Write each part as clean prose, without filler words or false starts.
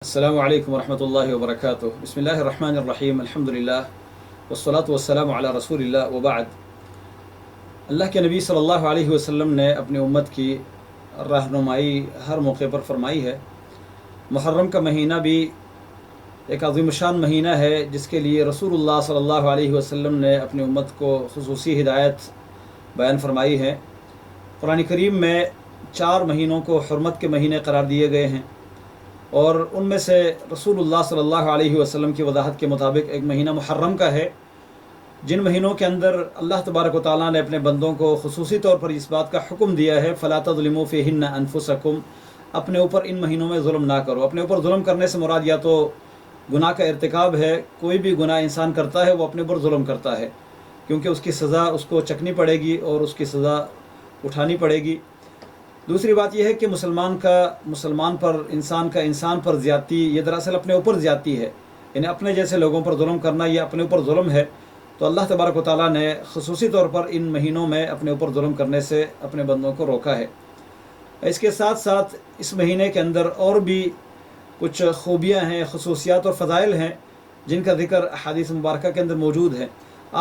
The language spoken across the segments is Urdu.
السلام علیکم ورحمۃ اللہ وبرکاتہ۔ بسم اللہ الرحمن الرحیم، الحمدللہ والصلاة والسلام علی رسول اللہ وبعد۔ اللہ کے نبی صلی اللہ علیہ وسلم نے اپنی امت کی رہنمائی ہر موقع پر فرمائی ہے۔ محرم کا مہینہ بھی ایک عظیم الشان مہینہ ہے جس کے لیے رسول اللہ صلی اللہ علیہ وسلم نے اپنی امت کو خصوصی ہدایت بیان فرمائی ہے۔ قرآن کریم میں 4 مہینوں کو حرمت کے مہینے قرار دیے گئے ہیں، اور ان میں سے رسول اللہ صلی اللہ علیہ وسلم کی وضاحت کے مطابق ایک مہینہ محرم کا ہے، جن مہینوں کے اندر اللہ تبارک و تعالیٰ نے اپنے بندوں کو خصوصی طور پر اس بات کا حکم دیا ہے فَلَا تَظْلِمُوا فِيهِنَّ أَنفُسَكُمْ، اپنے اوپر ان مہینوں میں ظلم نہ کرو۔ اپنے اوپر ظلم کرنے سے مراد یا تو گناہ کا ارتکاب ہے، کوئی بھی گناہ انسان کرتا ہے وہ اپنے اوپر ظلم کرتا ہے، کیونکہ اس کی سزا اس کو چکنی پڑے گی اور اس کی سزا اٹھانی پڑے گی۔ دوسری بات یہ ہے کہ مسلمان پر انسان پر زیادتی یہ دراصل اپنے اوپر زیادتی ہے، یعنی اپنے جیسے لوگوں پر ظلم کرنا یہ اپنے اوپر ظلم ہے، تو اللہ تبارک و تعالیٰ نے خصوصی طور پر ان مہینوں میں اپنے اوپر ظلم کرنے سے اپنے بندوں کو روکا ہے۔ اس کے ساتھ ساتھ اس مہینے کے اندر اور بھی کچھ خوبیاں ہیں، خصوصیات اور فضائل ہیں جن کا ذکر احادیث مبارکہ کے اندر موجود ہے۔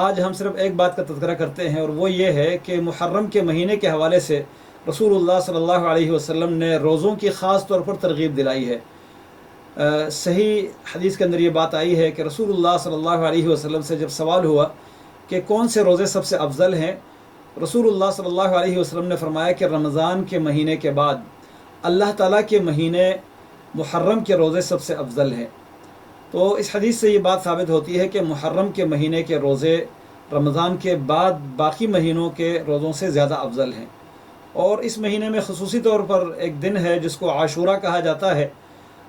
آج ہم صرف ایک بات کا تذکرہ کرتے ہیں، اور وہ یہ ہے کہ محرم کے مہینے کے حوالے سے رسول اللہ صلی اللہ علیہ وسلم نے روزوں کی خاص طور پر ترغیب دلائی ہے۔ صحیح حدیث کے اندر یہ بات آئی ہے کہ رسول اللہ صلی اللہ علیہ وسلم سے جب سوال ہوا کہ کون سے روزے سب سے افضل ہیں، رسول اللہ صلی اللہ علیہ وسلم نے فرمایا کہ رمضان کے مہینے کے بعد اللہ تعالیٰ کے مہینے محرم کے روزے سب سے افضل ہیں۔ تو اس حدیث سے یہ بات ثابت ہوتی ہے کہ محرم کے مہینے کے روزے رمضان کے بعد باقی مہینوں کے روزوں سے زیادہ افضل ہیں۔ اور اس مہینے میں خصوصی طور پر ایک دن ہے جس کو عاشورہ کہا جاتا ہے۔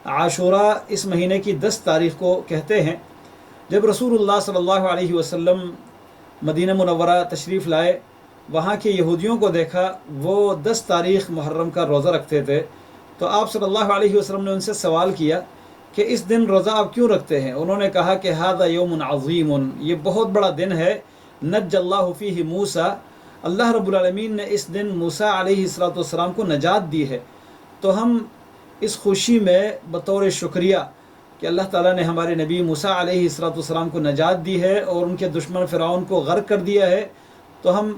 عاشورہ اس مہینے کی 10 تاریخ کو کہتے ہیں۔ جب رسول اللہ صلی اللہ علیہ وسلم مدینہ منورہ تشریف لائے، وہاں کے یہودیوں کو دیکھا، وہ 10 تاریخ محرم کا روزہ رکھتے تھے، تو آپ صلی اللہ علیہ وسلم نے ان سے سوال کیا کہ اس دن روزہ آپ کیوں رکھتے ہیں؟ انہوں نے کہا کہ ھذا یوم عظیم، یہ بہت بڑا دن ہے، نجى اللہ فیہ موسیٰ، اللہ رب العالمین نے اس دن موسیٰ علیہ السلام کو نجات دی ہے، تو ہم اس خوشی میں بطور شکریہ کہ اللہ تعالیٰ نے ہمارے نبی موسیٰ علیہ السلام کو نجات دی ہے اور ان کے دشمن فرعون کو غرق کر دیا ہے، تو ہم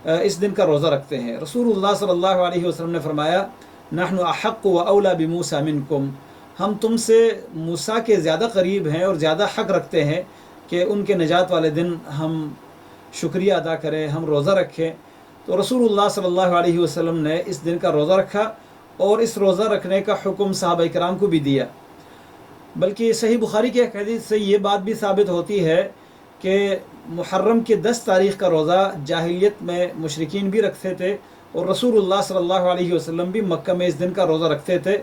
اس دن کا روزہ رکھتے ہیں۔ رسول اللہ صلی اللہ علیہ وسلم نے فرمایا نحن احق و اولیٰ بموسیٰ منکم، ہم تم سے موسیٰ کے زیادہ قریب ہیں اور زیادہ حق رکھتے ہیں کہ ان کے نجات والے دن ہم شکریہ ادا کریں، ہم روزہ رکھیں۔ تو رسول اللہ صلی اللہ علیہ وسلم نے اس دن کا روزہ رکھا، اور اس روزہ رکھنے کا حکم صحابہ کرام کو بھی دیا۔ بلکہ صحیح بخاری کے حدیث سے یہ بات بھی ثابت ہوتی ہے کہ محرم کے 10 تاریخ کا روزہ جاہلیت میں مشرکین بھی رکھتے تھے، اور رسول اللہ صلی اللہ علیہ وسلم بھی مکہ میں اس دن کا روزہ رکھتے تھے۔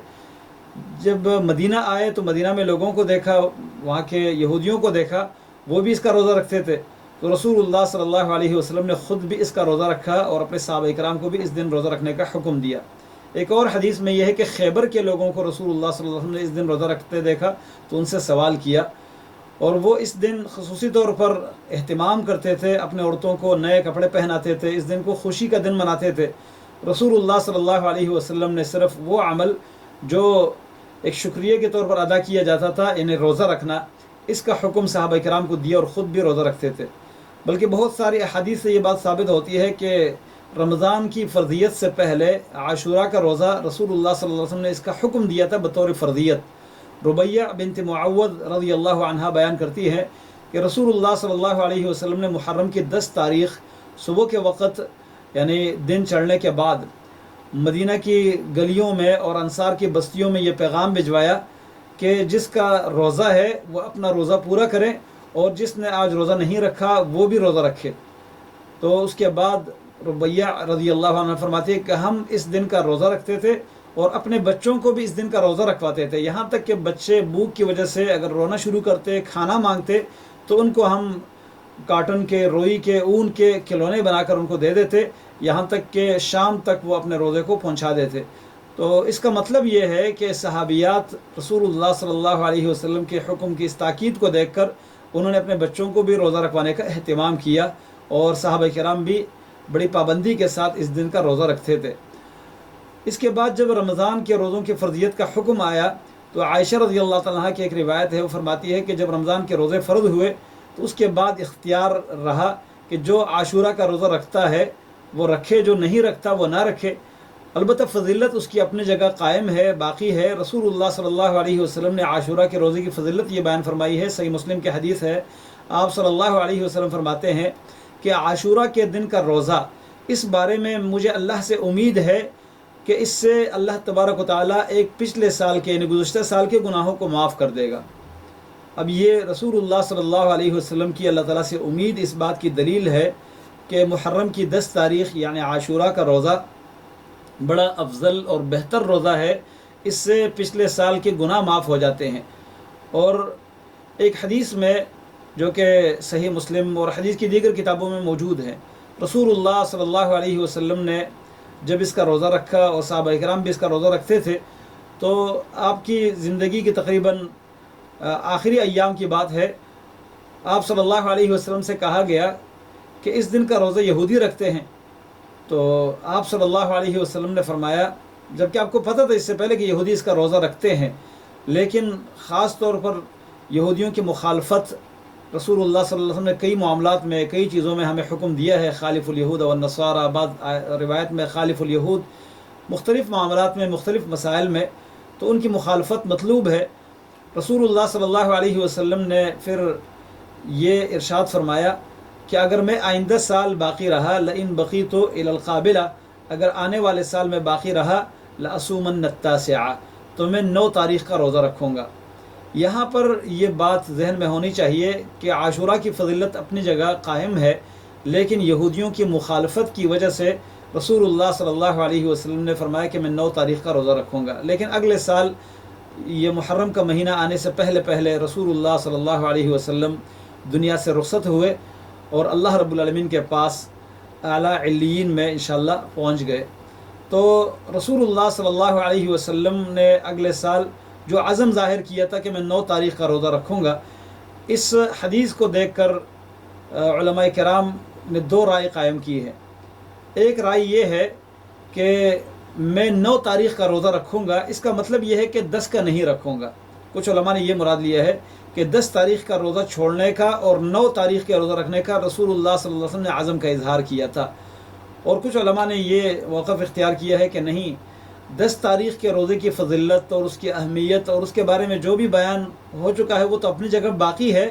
جب مدینہ آئے تو مدینہ میں لوگوں کو دیکھا، وہاں کے یہودیوں کو دیکھا، وہ بھی اس کا روزہ رکھتے تھے، تو رسول اللہ صلی اللہ علیہ وسلم نے خود بھی اس کا روزہ رکھا اور اپنے صحابہ کرام کو بھی اس دن روزہ رکھنے کا حکم دیا۔ ایک اور حدیث میں یہ ہے کہ خیبر کے لوگوں کو رسول اللہ صلی اللہ علیہ وسلم نے اس دن روزہ رکھتے دیکھا تو ان سے سوال کیا، اور وہ اس دن خصوصی طور پر اہتمام کرتے تھے، اپنے عورتوں کو نئے کپڑے پہناتے تھے، اس دن کو خوشی کا دن مناتے تھے۔ رسول اللہ صلی اللہ علیہ وسلم نے صرف وہ عمل جو ایک شکریہ کے طور پر ادا کیا جاتا تھا، یعنی روزہ رکھنا، اس کا حکم صحابہ کرام کو دیا اور خود بھی روزہ رکھتے تھے۔ بلکہ بہت ساری احادیث سے یہ بات ثابت ہوتی ہے کہ رمضان کی فرضیت سے پہلے عاشورہ کا روزہ رسول اللہ صلی اللہ علیہ وسلم نے اس کا حکم دیا تھا بطور فرضیت۔ ربیہ بنت معوذ رضی اللہ عنہا بیان کرتی ہے کہ رسول اللہ صلی اللہ علیہ وسلم نے محرم کی 10 تاریخ صبح کے وقت، یعنی دن چڑھنے کے بعد، مدینہ کی گلیوں میں اور انصار کی بستیوں میں یہ پیغام بھجوایا کہ جس کا روزہ ہے وہ اپنا روزہ پورا کرے، اور جس نے آج روزہ نہیں رکھا وہ بھی روزہ رکھے۔ تو اس کے بعد ربیہ رضی اللہ عنہ فرماتے ہیں کہ ہم اس دن کا روزہ رکھتے تھے اور اپنے بچوں کو بھی اس دن کا روزہ رکھواتے تھے، یہاں تک کہ بچے بھوک کی وجہ سے اگر رونا شروع کرتے، کھانا مانگتے، تو ان کو ہم کاٹن کے، روئی کے، اون کے کھلونے بنا کر ان کو دے دیتے، یہاں تک کہ شام تک وہ اپنے روزے کو پہنچا دیتے۔ تو اس کا مطلب یہ ہے کہ صحابیات رسول اللہ صلی اللہ علیہ وسلم کے حکم کی اس تاکید کو دیکھ کر انہوں نے اپنے بچوں کو بھی روزہ رکھوانے کا اہتمام کیا، اور صحابہ کرام بھی بڑی پابندی کے ساتھ اس دن کا روزہ رکھتے تھے۔ اس کے بعد جب رمضان کے روزوں کی فرضیت کا حکم آیا تو عائشہ رضی اللہ تعالیٰ عنہا کی ایک روایت ہے، وہ فرماتی ہے کہ جب رمضان کے روزے فرض ہوئے تو اس کے بعد اختیار رہا کہ جو عاشورہ کا روزہ رکھتا ہے وہ رکھے، جو نہیں رکھتا وہ نہ رکھے۔ البتہ فضیلت اس کی اپنی جگہ قائم ہے، باقی ہے۔ رسول اللہ صلی اللہ علیہ وسلم نے عاشورہ کے روزے کی فضیلت یہ بیان فرمائی ہے، صحیح مسلم کی حدیث ہے۔ آپ صلی اللہ علیہ وسلم فرماتے ہیں کہ عاشورہ کے دن کا روزہ، اس بارے میں مجھے اللہ سے امید ہے کہ اس سے اللہ تبارک و تعالیٰ ایک پچھلے سال کے، یعنی گزشتہ سال کے گناہوں کو معاف کر دے گا۔ اب یہ رسول اللہ صلی اللہ علیہ وسلم کی اللہ تعالیٰ سے امید اس بات کی دلیل ہے کہ محرم کی 10 تاریخ یعنی عاشورہ کا روزہ بڑا افضل اور بہتر روزہ ہے، اس سے پچھلے سال کے گناہ معاف ہو جاتے ہیں۔ اور ایک حدیث میں جو کہ صحیح مسلم اور حدیث کی دیگر کتابوں میں موجود ہے، رسول اللہ صلی اللہ علیہ وسلم نے جب اس کا روزہ رکھا اور صحابہ کرام بھی اس کا روزہ رکھتے تھے، تو آپ کی زندگی کی تقریباً آخری ایام کی بات ہے، آپ صلی اللہ علیہ وسلم سے کہا گیا کہ اس دن کا روزہ یہودی رکھتے ہیں۔ تو آپ صلی اللہ علیہ وسلم نے فرمایا، جبکہ آپ کو پتہ تھا اس سے پہلے کہ یہودی اس کا روزہ رکھتے ہیں، لیکن خاص طور پر یہودیوں کی مخالفت رسول اللہ صلی اللہ علیہ وسلم نے کئی معاملات میں، کئی چیزوں میں ہمیں حکم دیا ہے، خالف الیہود والنصارى، بعض روایت میں خالف الیہود، مختلف معاملات میں، مختلف مسائل میں، تو ان کی مخالفت مطلوب ہے۔ رسول اللہ صلی اللہ علیہ وسلم نے پھر یہ ارشاد فرمایا کہ اگر میں آئندہ سال باقی رہا، لئن بقیت الی القابلہ، اگر آنے والے سال میں باقی رہا، لأصومن التاسعہ، تو میں 9 تاریخ کا روزہ رکھوں گا۔ یہاں پر یہ بات ذہن میں ہونی چاہیے کہ عاشورہ کی فضیلت اپنی جگہ قائم ہے، لیکن یہودیوں کی مخالفت کی وجہ سے رسول اللہ صلی اللہ علیہ وسلم نے فرمایا کہ میں 9 تاریخ کا روزہ رکھوں گا۔ لیکن اگلے سال یہ محرم کا مہینہ آنے سے پہلے پہلے رسول اللہ صلی اللہ علیہ وسلم دنیا سے رخصت ہوئے اور اللہ رب العالمین کے پاس اعلیٰ علیین میں انشاءاللہ پہنچ گئے۔ تو رسول اللہ صلی اللہ علیہ وسلم نے اگلے سال جو عزم ظاہر کیا تھا کہ میں 9 تاریخ کا روزہ رکھوں گا، اس حدیث کو دیکھ کر علماء کرام نے 2 رائے قائم کی ہے۔ ایک رائے یہ ہے کہ میں 9 تاریخ کا روزہ رکھوں گا، اس کا مطلب یہ ہے کہ 10 کا نہیں رکھوں گا۔ کچھ علماء نے یہ مراد لیا ہے کہ 10 تاریخ کا روزہ چھوڑنے کا اور 9 تاریخ کے روزہ رکھنے کا رسول اللہ صلی اللہ علیہ وسلم نے عزم کا اظہار کیا تھا۔ اور کچھ علماء نے یہ موقف اختیار کیا ہے کہ نہیں، 10 تاریخ کے روزے کی فضیلت اور اس کی اہمیت اور اس کے بارے میں جو بھی بیان ہو چکا ہے وہ تو اپنی جگہ باقی ہے،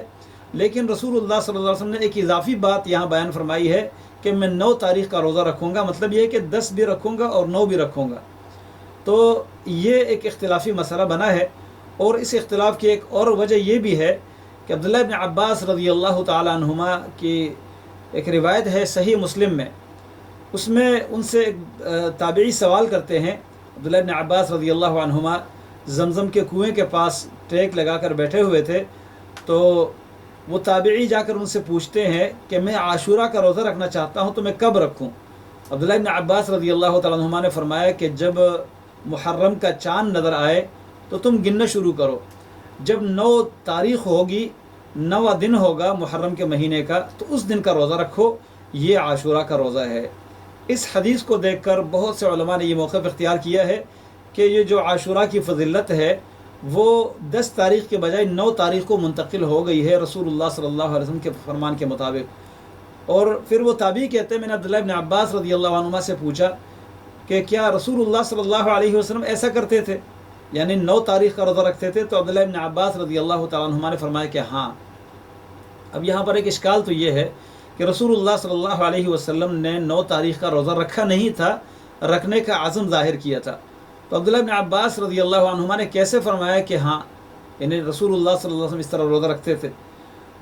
لیکن رسول اللہ صلی اللہ علیہ وسلم نے ایک اضافی بات یہاں بیان فرمائی ہے کہ میں 9 تاریخ کا روزہ رکھوں گا، مطلب یہ ہے کہ 10 بھی رکھوں گا اور 9 بھی رکھوں گا۔ تو یہ ایک اختلافی مسئلہ بنا ہے، اور اس اختلاف کی ایک اور وجہ یہ بھی ہے کہ عبداللہ ابن عباس رضی اللہ تعالی عنہما کی ایک روایت ہے صحیح مسلم میں، اس میں ان سے ایک تابعی سوال کرتے ہیں۔ عبداللہ ابن عباس رضی اللہ عنہما زمزم کے کنویں کے پاس ٹیک لگا کر بیٹھے ہوئے تھے، تو وہ تابعی جا کر ان سے پوچھتے ہیں کہ میں عاشورہ کا روزہ رکھنا چاہتا ہوں تو میں کب رکھوں؟ عبداللہ ابن عباس رضی اللہ تعالیٰ عنہما نے فرمایا کہ جب محرم کا چاند نظر آئے تو تم گننا شروع کرو، جب 9 تاریخ ہوگی، 9واں دن ہوگا محرم کے مہینے کا، تو اس دن کا روزہ رکھو، یہ عاشورہ کا روزہ ہے۔ اس حدیث کو دیکھ کر بہت سے علماء نے یہ موقف اختیار کیا ہے کہ یہ جو عاشورہ کی فضیلت ہے وہ 10 تاریخ کے بجائے 9 تاریخ کو منتقل ہو گئی ہے رسول اللہ صلی اللہ علیہ وسلم کے فرمان کے مطابق۔ اور پھر وہ تابعی کہتے ہیں، میں نے عبداللہ ابن عباس رضی اللہ عنہما سے پوچھا کہ کیا رسول اللہ صلی اللہ علیہ وسلم ایسا کرتے تھے، یعنی 9 تاریخ کا روزہ رکھتے تھے؟ تو عبداللہ ابن عباس رضی اللہ تعالیٰ عنہما نے فرمایا کہ ہاں۔ اب یہاں پر ایک اشکال تو یہ ہے کہ رسول اللہ صلی اللہ علیہ وسلم نے 9 تاریخ کا روزہ رکھا نہیں تھا، رکھنے کا عزم ظاہر کیا تھا، تو عبداللہ ابن عباس رضی اللہ عنہما نے کیسے فرمایا کہ ہاں، یعنی رسول اللہ صلی اللہ علیہ وسلم اس طرح روزہ رکھتے تھے؟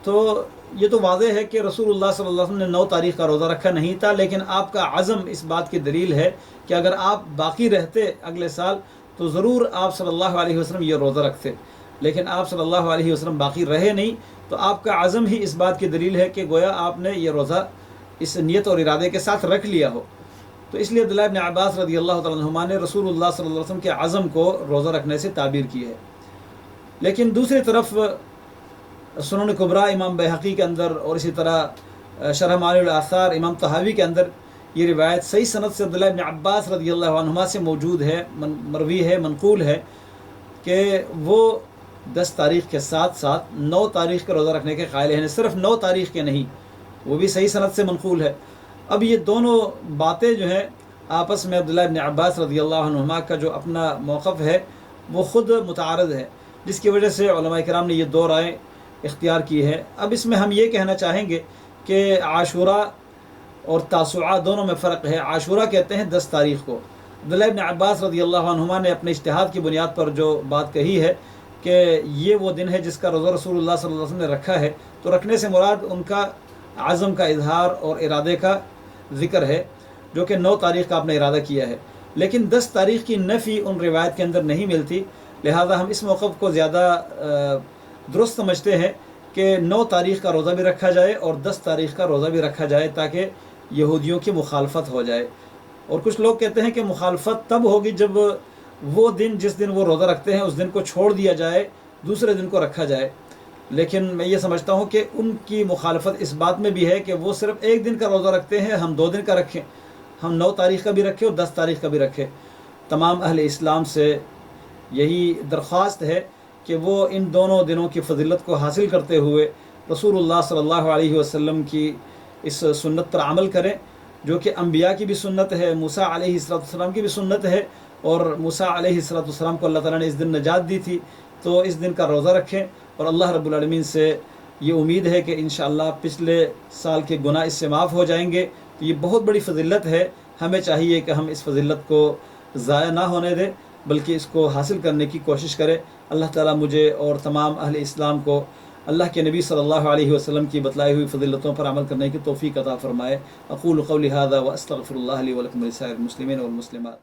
تو یہ تو واضح ہے کہ رسول اللہ صلی اللہ علیہ وسلم نے 9 تاریخ کا روزہ رکھا نہیں تھا، لیکن آپ کا عزم اس بات کی دلیل ہے کہ اگر آپ باقی رہتے اگلے سال تو ضرور آپ صلی اللہ علیہ وسلم یہ روزہ رکھتے، لیکن آپ صلی اللہ علیہ وسلم باقی رہے نہیں، تو آپ کا عزم ہی اس بات کی دلیل ہے کہ گویا آپ نے یہ روزہ اس نیت اور ارادے کے ساتھ رکھ لیا ہو۔ تو اس لیے عبداللہ ابن عباس رضی اللہ تعالیٰ عنہما نے رسول اللہ صلی اللہ علیہ وسلم کے عزم کو روزہ رکھنے سے تعبیر کی ہے۔ لیکن دوسری طرف سنن کبریٰ امام بہقی کے اندر اور اسی طرح شرح معانی الاثار امام طحاوی کے اندر یہ روایت صحیح سند سے عبداللہ ابن عباس رضی اللہ عنہما سے موجود ہے، مروی ہے، منقول ہے کہ وہ 10 تاریخ کے ساتھ ساتھ 9 تاریخ کا روزہ رکھنے کے قائل ہیں، صرف 9 تاریخ کے نہیں، وہ بھی صحیح سند سے منقول ہے۔ اب یہ دونوں باتیں جو ہیں آپس میں عبداللہ ابن عباس رضی اللہ عنہما کا جو اپنا موقف ہے وہ خود متعارض ہے، جس کی وجہ سے علماء کرام نے یہ دو رائے اختیار کی ہے۔ اب اس میں ہم یہ کہنا چاہیں گے کہ عاشوراء اور تاسوعاء دونوں میں فرق ہے۔ عاشوراء کہتے ہیں 10 تاریخ کو۔ عبداللہ ابن عباس رضی اللہ عنہما نے اپنے اجتہاد کی بنیاد پر جو بات کہی ہے کہ یہ وہ دن ہے جس کا روزہ رسول اللہ صلی اللہ علیہ وسلم نے رکھا ہے، تو رکھنے سے مراد ان کا عزم کا اظہار اور ارادے کا ذکر ہے، جو کہ 9 تاریخ کا آپ نے ارادہ کیا ہے۔ لیکن 10 تاریخ کی نفی ان روایت کے اندر نہیں ملتی، لہذا ہم اس موقف کو زیادہ درست سمجھتے ہیں کہ 9 تاریخ کا روزہ بھی رکھا جائے اور 10 تاریخ کا روزہ بھی رکھا جائے، تاکہ یہودیوں کی مخالفت ہو جائے۔ اور کچھ لوگ کہتے ہیں کہ مخالفت تب ہوگی جب وہ دن جس دن وہ روزہ رکھتے ہیں اس دن کو چھوڑ دیا جائے، دوسرے دن کو رکھا جائے۔ لیکن میں یہ سمجھتا ہوں کہ ان کی مخالفت اس بات میں بھی ہے کہ وہ صرف ایک دن کا روزہ رکھتے ہیں، ہم 2 دن کا رکھیں، ہم 9 تاریخ کا بھی رکھیں اور 10 تاریخ کا بھی رکھیں۔ تمام اہل اسلام سے یہی درخواست ہے کہ وہ ان دونوں دنوں کی فضیلت کو حاصل کرتے ہوئے رسول اللہ صلی اللہ علیہ وسلم کی اس سنت پر عمل کریں، جو کہ انبیاء کی بھی سنت ہے، موسیٰ علیہ السلام کی بھی سنت ہے، اور موسیٰ علیہ السلام کو اللہ تعالیٰ نے اس دن نجات دی تھی، تو اس دن کا روزہ رکھیں۔ اور اللہ رب العالمین سے یہ امید ہے کہ انشاءاللہ پچھلے سال کے گناہ اس سے معاف ہو جائیں گے۔ تو یہ بہت بڑی فضیلت ہے، ہمیں چاہیے کہ ہم اس فضیلت کو ضائع نہ ہونے دیں، بلکہ اس کو حاصل کرنے کی کوشش کریں۔ اللہ تعالیٰ مجھے اور تمام اہل اسلام کو اللہ کے نبی صلی اللہ علیہ وسلم کی بتلائی ہوئی فضیلتوں پر عمل کرنے کی توفیق عطا فرمائے۔ اقول قولی ھذا واستغفر اللہ لی ولکم ولسائر المسلمین والمسلمات۔